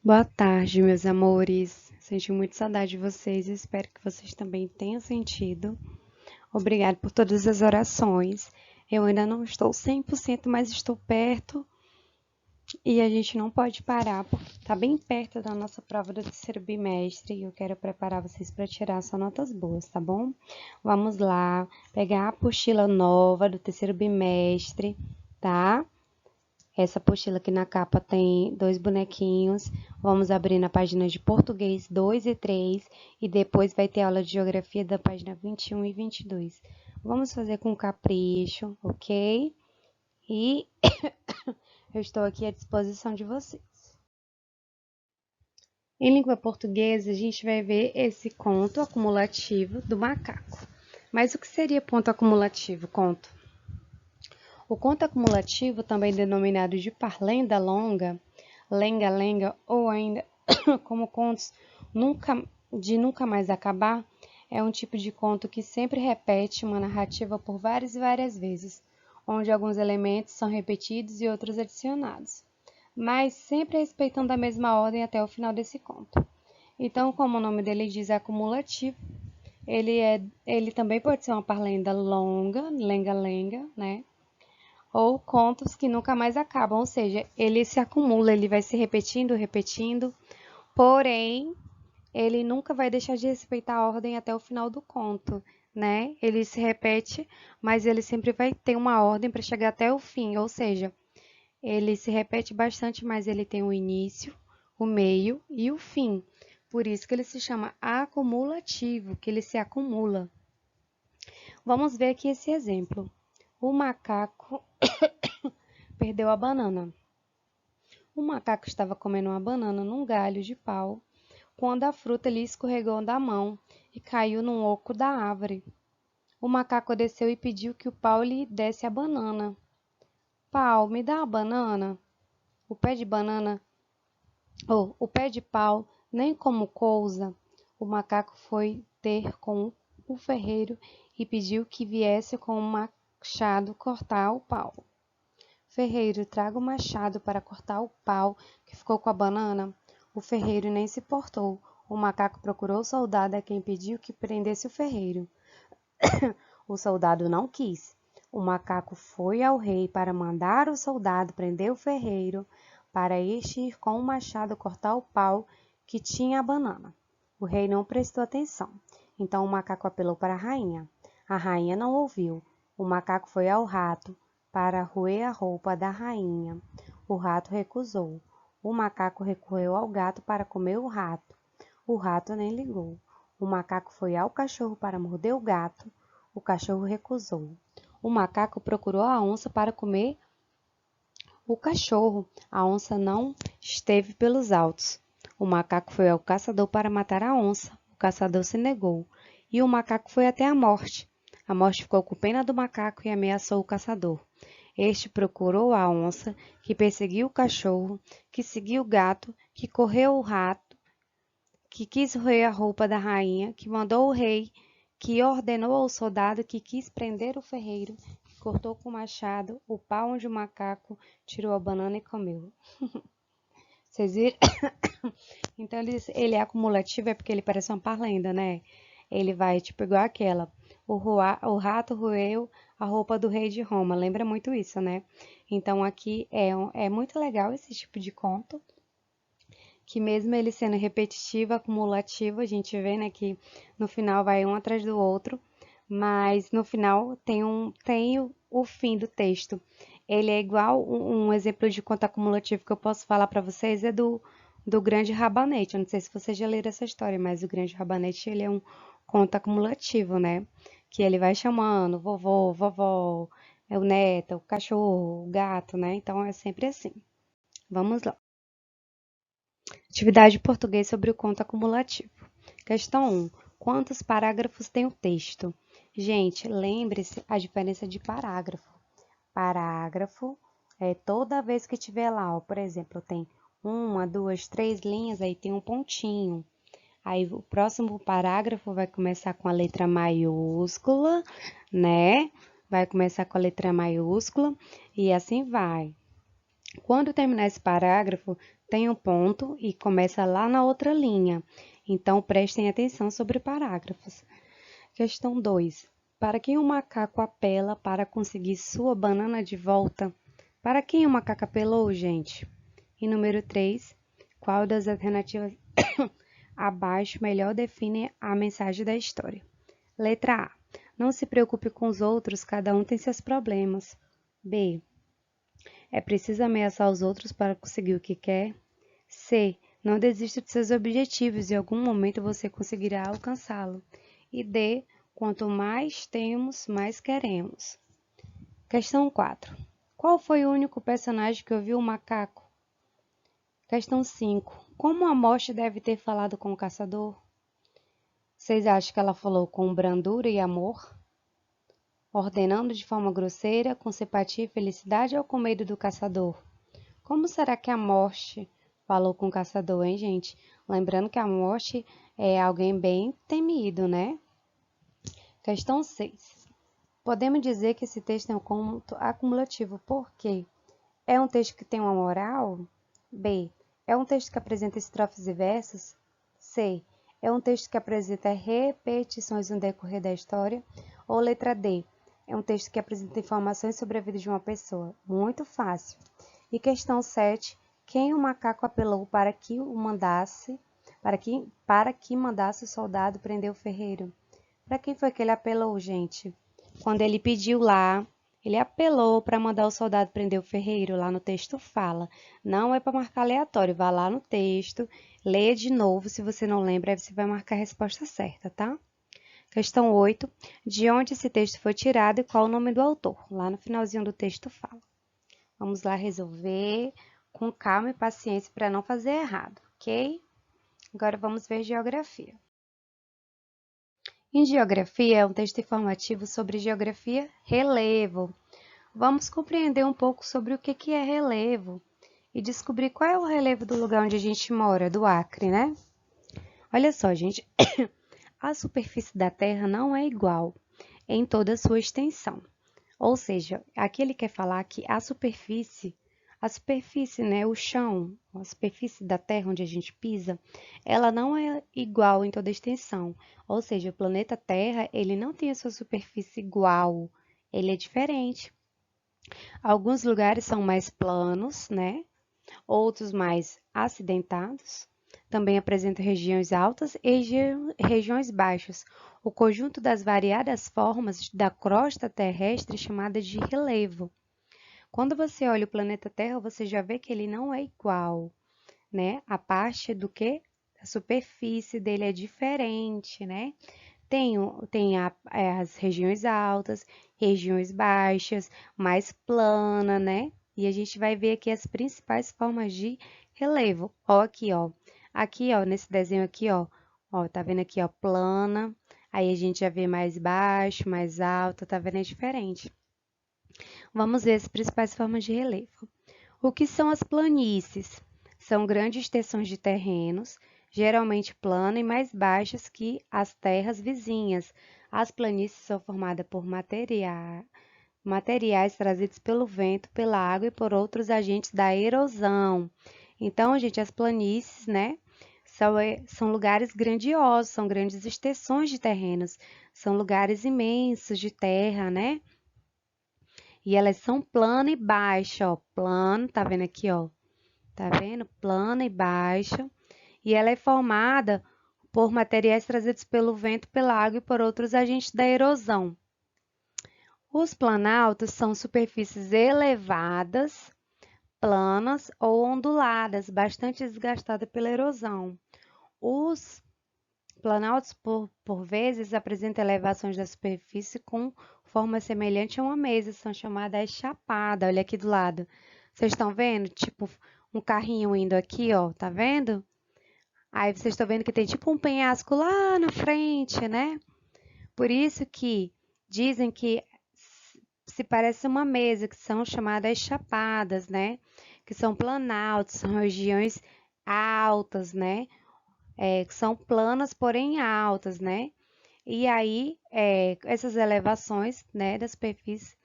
Boa tarde, meus amores. Senti muito saudade de vocês e espero que vocês também tenham sentido. Obrigado por todas as orações. Eu ainda não estou 100%, mas estou perto e a gente não pode parar porque está bem perto da nossa prova do terceiro bimestre e eu quero preparar vocês para tirar só notas boas, tá bom? Vamos lá, pegar a apostila nova do terceiro bimestre, tá? Essa apostila aqui na capa tem dois bonequinhos. Vamos abrir na página de português 2 e 3 e depois vai ter aula de geografia da página 21 e 22. Vamos fazer com capricho, ok? E eu estou aqui à disposição de vocês. Em língua portuguesa, a gente vai ver esse conto acumulativo do macaco. Mas o que seria ponto acumulativo, conto? O conto acumulativo, também denominado de parlenda longa, lenga-lenga ou ainda como contos nunca mais acabar, é um tipo de conto que sempre repete uma narrativa por várias e várias vezes, onde alguns elementos são repetidos e outros adicionados, mas sempre respeitando a mesma ordem até o final desse conto. Então, como o nome dele diz, é acumulativo. Ele também pode ser uma parlenda longa, lenga-lenga, né? Ou contos que nunca mais acabam, ou seja, ele se acumula, ele vai se repetindo, repetindo, porém, ele nunca vai deixar de respeitar a ordem até o final do conto, né? Ele se repete, mas ele sempre vai ter uma ordem para chegar até o fim, ou seja, ele se repete bastante, mas ele tem o início, o meio e o fim. Por isso que ele se chama acumulativo, que ele se acumula. Vamos ver aqui esse exemplo. O macaco perdeu a banana. O macaco estava comendo uma banana num galho de pau, quando a fruta lhe escorregou da mão e caiu num oco da árvore. O macaco desceu e pediu que o pau lhe desse a banana. Pau, me dá a banana? O pé de banana, ou o pé de pau, nem como cousa. O macaco foi ter com o ferreiro e pediu que viesse com um machado cortar o pau. Ferreiro, traga o machado para cortar o pau que ficou com a banana. O ferreiro nem se portou. O macaco procurou o soldado a quem pediu que prendesse o ferreiro. O soldado não quis. O macaco foi ao rei para mandar o soldado prender o ferreiro, para este ir com o machado cortar o pau que tinha a banana. O rei não prestou atenção. Então o macaco apelou para a rainha. A rainha não ouviu. O macaco foi ao rato para roer a roupa da rainha. O rato recusou. O macaco recorreu ao gato para comer o rato. O rato nem ligou. O macaco foi ao cachorro para morder o gato. O cachorro recusou. O macaco procurou a onça para comer o cachorro. A onça não esteve pelos altos. O macaco foi ao caçador para matar a onça. O caçador se negou. E o macaco foi até a morte. A morte ficou com pena do macaco e ameaçou o caçador. Este procurou a onça, que perseguiu o cachorro, que seguiu o gato, que correu o rato, que quis roer a roupa da rainha, que mandou o rei, que ordenou ao soldado, que quis prender o ferreiro, que cortou com o machado o pau onde o macaco tirou a banana e comeu. Vocês viram? Então ele é acumulativo, é porque ele parece uma parlenda, né? Ele vai, tipo, igual aquela. O rato roeu a roupa do rei de Roma. Lembra muito isso, né? Então aqui é muito legal esse tipo de conto, que mesmo ele sendo repetitivo, acumulativo, a gente vê, né, que no final vai um atrás do outro, mas no final tem o fim do texto. Ele é igual um exemplo de conto acumulativo que eu posso falar para vocês é do Grande Rabanete. Eu não sei se vocês já leram essa história, mas o Grande Rabanete, ele é um conto acumulativo, né? Que ele vai chamando vovô, vovó, é o neto, o cachorro, o gato, né? Então é sempre assim. Vamos lá. Atividade de português sobre o conto acumulativo. Questão 1. Quantos parágrafos tem o texto? Gente, lembre-se a diferença de parágrafo. Parágrafo é toda vez que tiver lá, ó, por exemplo, tem uma, duas, três linhas, aí tem um pontinho. Aí o próximo parágrafo vai começar com a letra maiúscula, né? Vai começar com a letra maiúscula e assim vai. Quando terminar esse parágrafo, tem um ponto e começa lá na outra linha. Então, prestem atenção sobre parágrafos. Questão 2. Para quem o macaco apela para conseguir sua banana de volta? Para quem o macaco apelou, gente? E número 3. Qual das alternativas abaixo melhor define a mensagem da história? Letra A. Não se preocupe com os outros, cada um tem seus problemas. B. É preciso ameaçar os outros para conseguir o que quer? C. Não desista de seus objetivos, em algum momento você conseguirá alcançá-lo. E D. Quanto mais temos, mais queremos. Questão 4. Qual foi o único personagem que ouviu o macaco? Questão 5. Como a morte deve ter falado com o caçador? Vocês acham que ela falou com brandura e amor? Ordenando de forma grosseira, com simpatia e felicidade ou com medo do caçador? Como será que a morte falou com o caçador, hein, gente? Lembrando que a morte é alguém bem temido, né? Questão 6. Podemos dizer que esse texto é um conto acumulativo, por quê? É um texto que tem uma moral? B. É um texto que apresenta estrofes e versos? C. É um texto que apresenta repetições no decorrer da história? Ou letra D. É um texto que apresenta informações sobre a vida de uma pessoa? Muito fácil. E questão 7. Quem o macaco apelou para que mandasse o soldado prender o ferreiro? Para quem foi que ele apelou, gente? Quando ele pediu lá, ele apelou para mandar o soldado prender o ferreiro, lá no texto fala. Não é para marcar aleatório, vá lá no texto, leia de novo, se você não lembra, aí você vai marcar a resposta certa, tá? Questão 8. De onde esse texto foi tirado e qual o nome do autor? Lá no finalzinho do texto fala. Vamos lá resolver com calma e paciência para não fazer errado, ok? Agora vamos ver geografia. Em geografia, é um texto informativo sobre geografia, relevo. Vamos compreender um pouco sobre o que é relevo e descobrir qual é o relevo do lugar onde a gente mora, do Acre, né? Olha só, gente, a superfície da Terra não é igual em toda a sua extensão. Ou seja, aqui ele quer falar que a superfície, né, o chão, a superfície da Terra onde a gente pisa, ela não é igual em toda a extensão. Ou seja, o planeta Terra, ele não tem a sua superfície igual, ele é diferente. Alguns lugares são mais planos, né? Outros mais acidentados. Também apresentam regiões altas e regiões baixas. O conjunto das variadas formas da crosta terrestre é chamada de relevo. Quando você olha o planeta Terra, você já vê que ele não é igual, né? A parte do que? A superfície dele é diferente, né? Tem as regiões altas, regiões baixas, mais plana, né? E a gente vai ver aqui as principais formas de relevo. Ó, aqui, ó. Aqui, ó, nesse desenho aqui, ó. Ó, tá vendo aqui, ó, plana. Aí a gente já vê mais baixo, mais alta, tá vendo? É diferente. Vamos ver as principais formas de relevo. O que são as planícies? São grandes extensões de terrenos, geralmente planas e mais baixas que as terras vizinhas. As planícies são formadas por materiais trazidos pelo vento, pela água e por outros agentes da erosão. Então, gente, as planícies, né, são lugares grandiosos, são grandes extensões de terrenos, são lugares imensos de terra, né? E elas são plana e baixa, ó, plano, tá vendo aqui, ó? Tá vendo? Plana e baixa. E ela é formada por materiais trazidos pelo vento, pela água e por outros agentes da erosão. Os planaltos são superfícies elevadas, planas ou onduladas, bastante desgastadas pela erosão. Os planaltos, por vezes, apresentam elevações da superfície com forma semelhante a uma mesa, são chamadas chapada. Olha aqui do lado. Vocês estão vendo? Tipo, um carrinho indo aqui, ó, tá vendo? Aí vocês estão vendo que tem tipo um penhasco lá na frente, né? Por isso que dizem que se parece uma mesa, que são chamadas chapadas, né? Que são planaltos, são regiões altas, né? Que são planas, porém altas, né? E aí, essas elevações, né, da superfície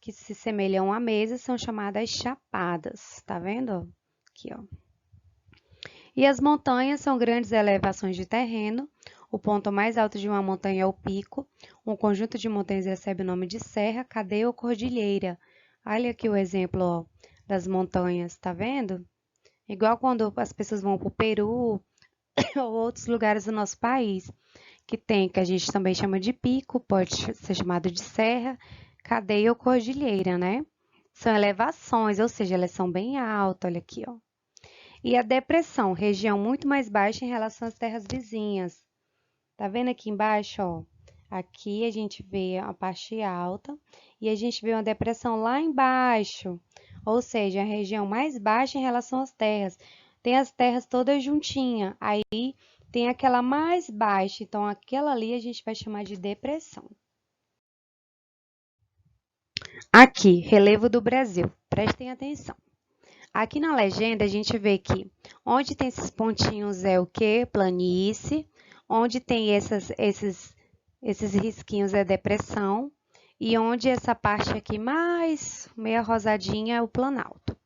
que se semelham à mesa são chamadas chapadas, tá vendo? Aqui, ó. E as montanhas são grandes elevações de terreno. O ponto mais alto de uma montanha é o pico. Um conjunto de montanhas recebe o nome de serra, cadeia ou cordilheira. Olha aqui o exemplo, ó, das montanhas, tá vendo? Igual quando as pessoas vão para o Peru ou outros lugares do nosso país, que a gente também chama de pico, pode ser chamado de serra, cadeia ou cordilheira, né? São elevações, ou seja, elas são bem altas, olha aqui, ó. E a depressão, região muito mais baixa em relação às terras vizinhas. Tá vendo aqui embaixo, ó? Aqui a gente vê a parte alta e a gente vê uma depressão lá embaixo, ou seja, a região mais baixa em relação às terras. Tem as terras todas juntinhas, aí tem aquela mais baixa, então aquela ali a gente vai chamar de depressão. Aqui, relevo do Brasil. Prestem atenção. Aqui na legenda a gente vê que onde tem esses pontinhos é o quê? Planície. Onde tem esses risquinhos é depressão. E onde essa parte aqui mais meia rosadinha é o Planalto.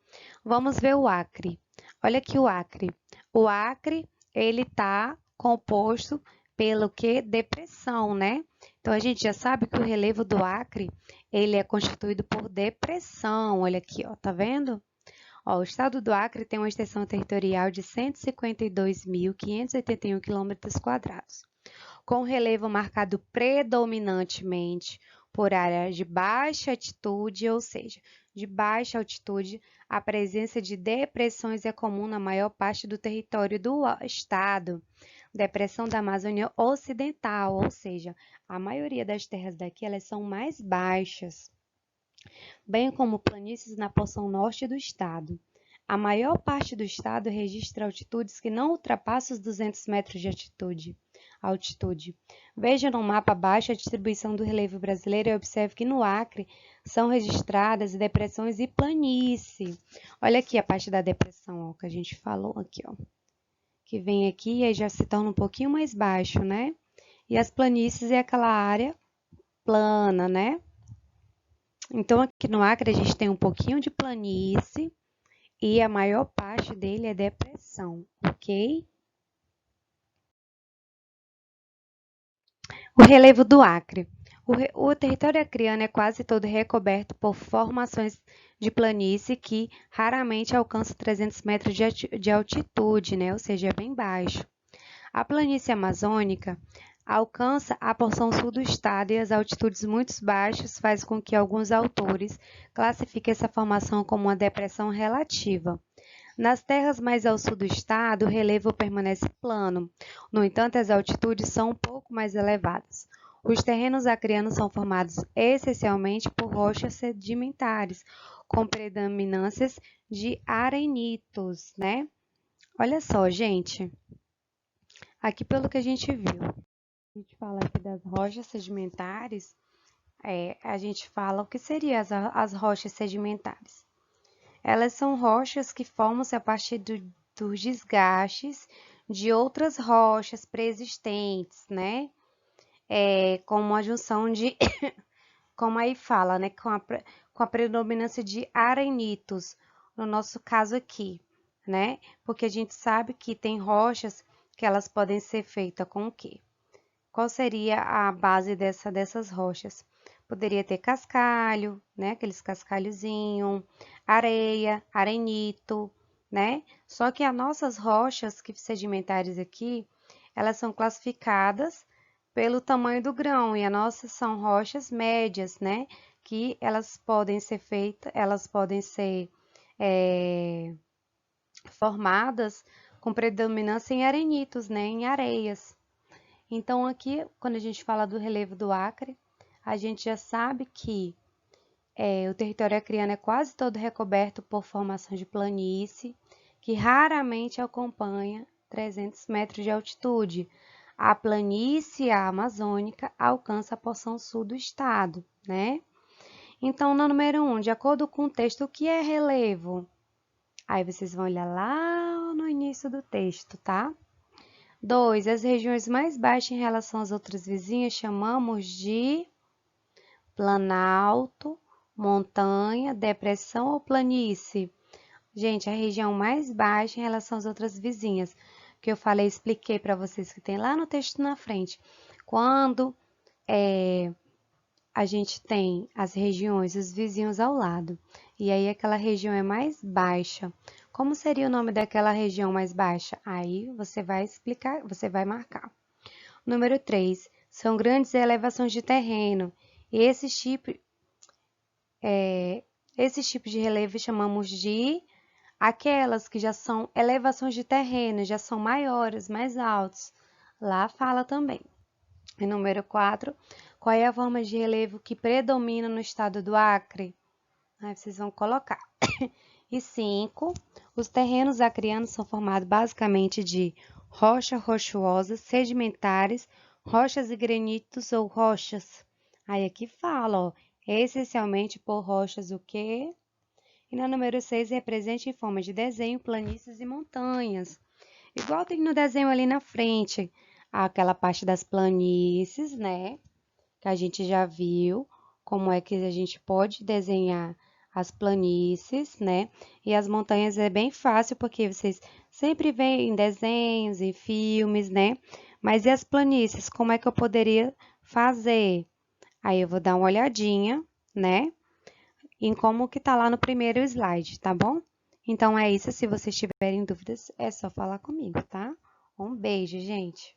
Vamos ver o Acre. Olha aqui o Acre. O Acre, ele está composto pelo que? Depressão, né? Então, a gente já sabe que o relevo do Acre, ele é constituído por depressão. Olha aqui, ó, tá vendo? Ó, o estado do Acre tem uma extensão territorial de 152.581 km², com relevo marcado predominantemente por áreas de baixa altitude, ou seja, de baixa altitude, a presença de depressões é comum na maior parte do território do estado. Depressão da Amazônia Ocidental, ou seja, a maioria das terras daqui elas são mais baixas, bem como planícies na porção norte do estado. A maior parte do estado registra altitudes que não ultrapassam os 200 metros de altitude. Veja no mapa abaixo a distribuição do relevo brasileiro e observe que no Acre são registradas depressões e planície. Olha aqui a parte da depressão, ó, que a gente falou aqui, ó, que vem aqui e aí já se torna um pouquinho mais baixo, né? E as planícies é aquela área plana, né? Então, aqui no Acre, a gente tem um pouquinho de planície e a maior parte dele é depressão, ok? O relevo do Acre. O território acreano é quase todo recoberto por formações de planície que raramente alcançam 300 metros de altitude, né? Ou seja, é bem baixo. A planície amazônica alcança a porção sul do estado e as altitudes muito baixas faz com que alguns autores classifiquem essa formação como uma depressão relativa. Nas terras mais ao sul do estado, o relevo permanece plano. No entanto, as altitudes são um pouco mais elevadas. Os terrenos acreanos são formados essencialmente por rochas sedimentares, com predominâncias de arenitos, né? Olha só, gente. Aqui, pelo que a gente viu, a gente fala aqui das rochas sedimentares, a gente fala o que seriam as rochas sedimentares. Elas são rochas que formam-se a partir dos desgastes de outras rochas pré-existentes, né? Como a junção de, como aí fala, né? Com a predominância de arenitos, no nosso caso aqui, né? Porque a gente sabe que tem rochas que elas podem ser feitas com o quê? Qual seria a base dessas rochas? Poderia ter cascalho, né? Aqueles cascalhozinhos, areia, arenito, né? Só que as nossas rochas sedimentares aqui, elas são classificadas pelo tamanho do grão, e as nossas são rochas médias, né? Que elas podem ser formadas com predominância em arenitos, né? Em areias. Então, aqui, quando a gente fala do relevo do Acre, a gente já sabe que o território acreano é quase todo recoberto por formações de planície, que raramente acompanha 300 metros de altitude. A planície amazônica alcança a porção sul do estado, né? Então, no número 1, de acordo com o texto, o que é relevo? Aí vocês vão olhar lá no início do texto, tá? 2. As regiões mais baixas em relação às outras vizinhas chamamos de planalto montanha, depressão ou planície? Gente, a região mais baixa em relação às outras vizinhas, que eu falei, expliquei para vocês que tem lá no texto na frente. Quando a gente tem as regiões, os vizinhos ao lado, e aí aquela região é mais baixa. Como seria o nome daquela região mais baixa? Aí você vai explicar, você vai marcar. Número 3, são grandes elevações de terreno. E esses tipos de relevo chamamos de aquelas que já são elevações de terreno, já são maiores, mais altos. Lá fala também. E número 4, qual é a forma de relevo que predomina no estado do Acre? Aí vocês vão colocar. E 5, os terrenos acreanos são formados basicamente de rocha rochosa, sedimentares, rochas e granitos ou rochas. Aí aqui fala, ó, essencialmente por rochas o quê? E na número 6, represente em forma de desenho planícies e montanhas. Igual tem no desenho ali na frente, aquela parte das planícies, né? Que a gente já viu como é que a gente pode desenhar as planícies, né? E as montanhas é bem fácil, porque vocês sempre veem em desenhos, em filmes, né? Mas e as planícies, como é que eu poderia fazer? Aí eu vou dar uma olhadinha, né? Em como que tá lá no primeiro slide, tá bom? Então é isso, se vocês tiverem dúvidas, é só falar comigo, tá? Um beijo, gente!